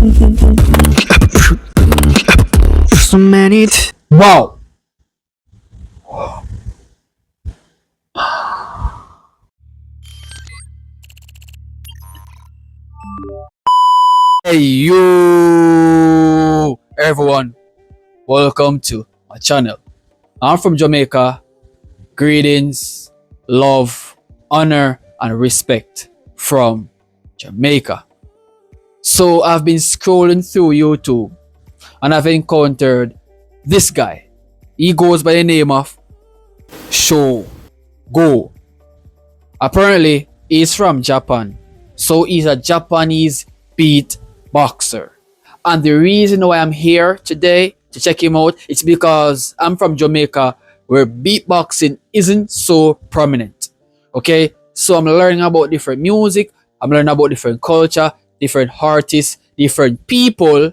So many. Wow. Hey you everyone, welcome to my channel. I'm from Jamaica. Greetings, love, honor and respect from Jamaica. So I've been scrolling through YouTube and I've encountered this guy. He goes by the name of Show Go. Apparently he's from Japan, so he's a Japanese beatboxer. And the reason why I'm here today to check him out is because I'm from Jamaica, where beatboxing isn't so prominent. Okay, so I'm learning about different music, I'm learning about different culture, different artists, different people,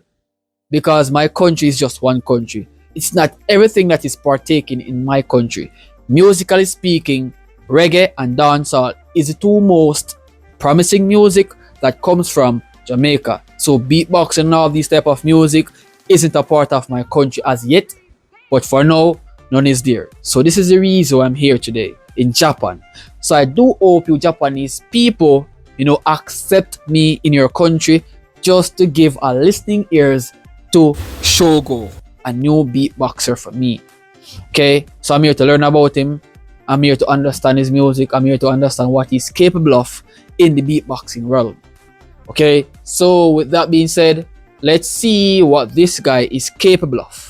because my country is just one country. It's not everything that is partaking in my country. Musically speaking, reggae and dancehall is the two most promising music that comes from Jamaica. So beatboxing and all these type of music isn't a part of my country as yet, but for now, none is there. So this is the reason I'm here today in Japan. So I do hope you Japanese people, accept me in your country just to give a listening ears to Shogo, a new beatboxer for me. Okay, so I'm here to learn about him. I'm here to understand his music. I'm here to understand what he's capable of in the beatboxing realm. Okay, so with that being said, let's see what this guy is capable of.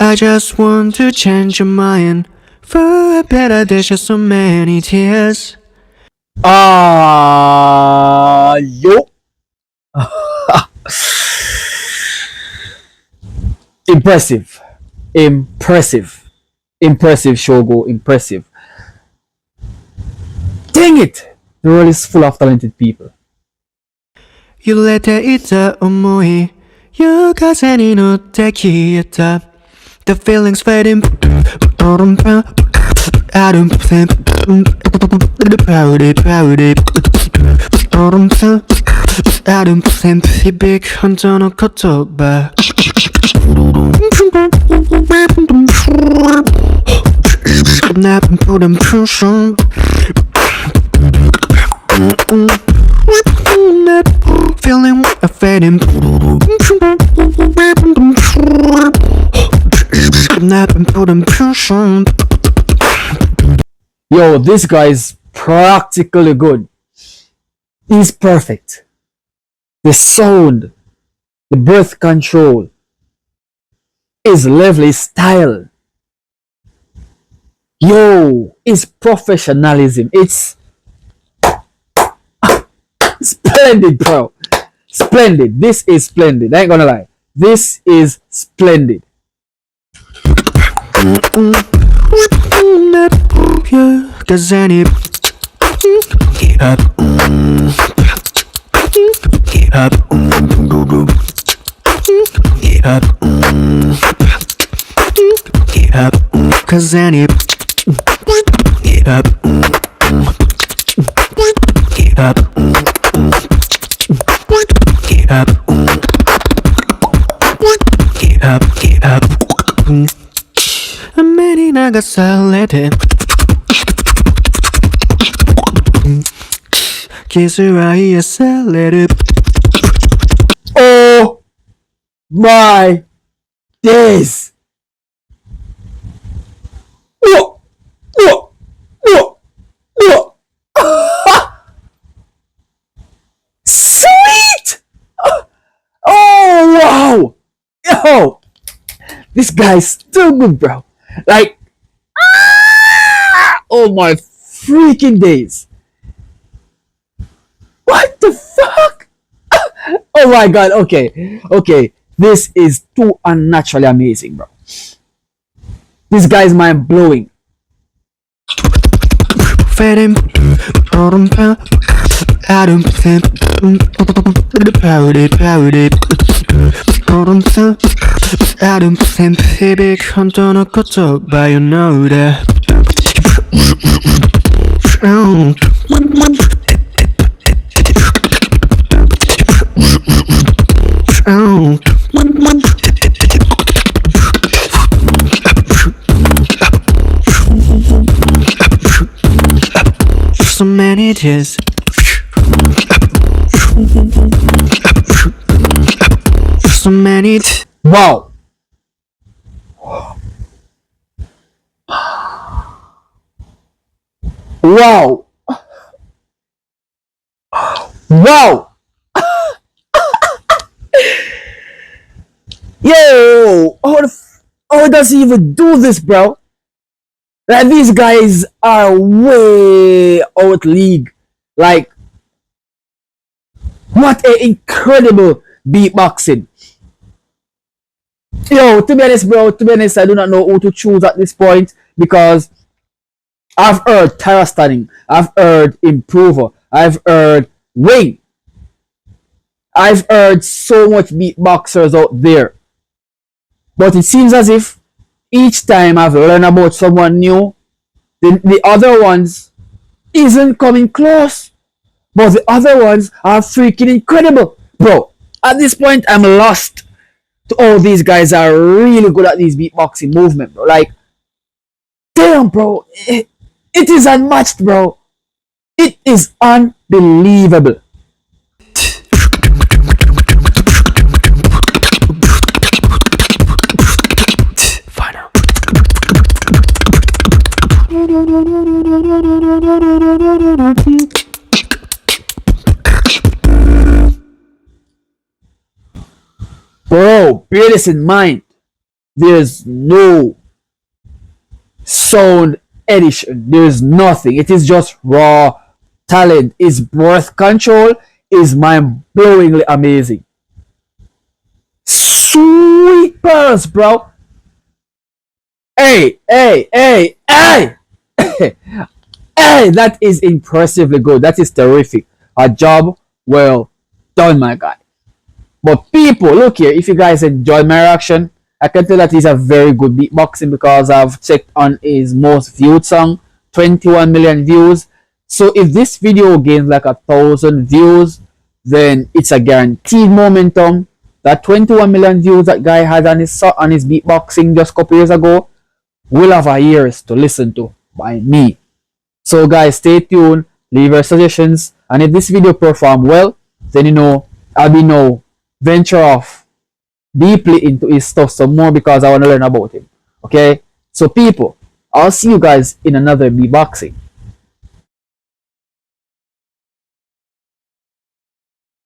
I just want to change your mind. For a better, there's just so many tears. Yo. Impressive. Impressive, Shogo. Impressive. Dang it! The world is full of talented people. You let the ita omoi. You風に乗って消えた The feelings fading. I don't think I don't think big 本当の言葉 Never put in pressure Feeling fading Never put in pressure Yo, this guy is practically good. He's perfect. The sound, the breath control, his lovely style. Yo, his professionalism. It's splendid, bro. Splendid. This is splendid. I ain't gonna lie. This is splendid. Cause any up cause any many 나가서 let it 기술 아이에서 let it Oh my days! Whoa! Whoa! Whoa! Whoa! Sweet! Oh wow! Yo! This guy's too good, bro. Like, oh my freaking days! What the fuck? Oh my god, okay. This is too unnaturally amazing, bro. This guy is mind blowing. I don't think I don't think baby 컨터는 것도 봐요 know that so many tears so many Wow. Wow. Wow. Yo, how does he even do this, bro? Like, these guys are way out league. Like, what a incredible beatboxing. Yo, to be honest, bro, to be honest, I do not know who to choose at this point because I've heard Tara Stunning, I've heard Improver, I've heard Wing, I've heard so much beatboxers out there. But it seems as if each time I've learned about someone new, the other ones isn't coming close. But the other ones are freaking incredible. Bro, at this point, I'm lost to all these guys are really good at these beatboxing movement, bro. Like, damn, bro. It is unmatched, bro. It is unbelievable. Bro, bear this in mind. There's no sound edition. There's nothing. It is just raw talent. His breath control is mind-blowingly amazing. Sweet pearls, bro. Hey, hey, hey, hey! Hey, that is impressively good. That is terrific. A job well done, my guy. But people, look here, if you guys enjoyed my reaction, I can tell that he's a very good beatboxing because I've checked on his most viewed song, 21 million views. So if this video gains like 1,000 views, then it's a guaranteed momentum. That 21 million views that guy had on his beatboxing just a couple years ago will have a years to listen to by me. So guys, stay tuned, leave your suggestions, and if this video perform well, then you know I'll be now venture off deeply into his stuff some more because I want to learn about him. Okay, so people, I'll see you guys in another beatboxing.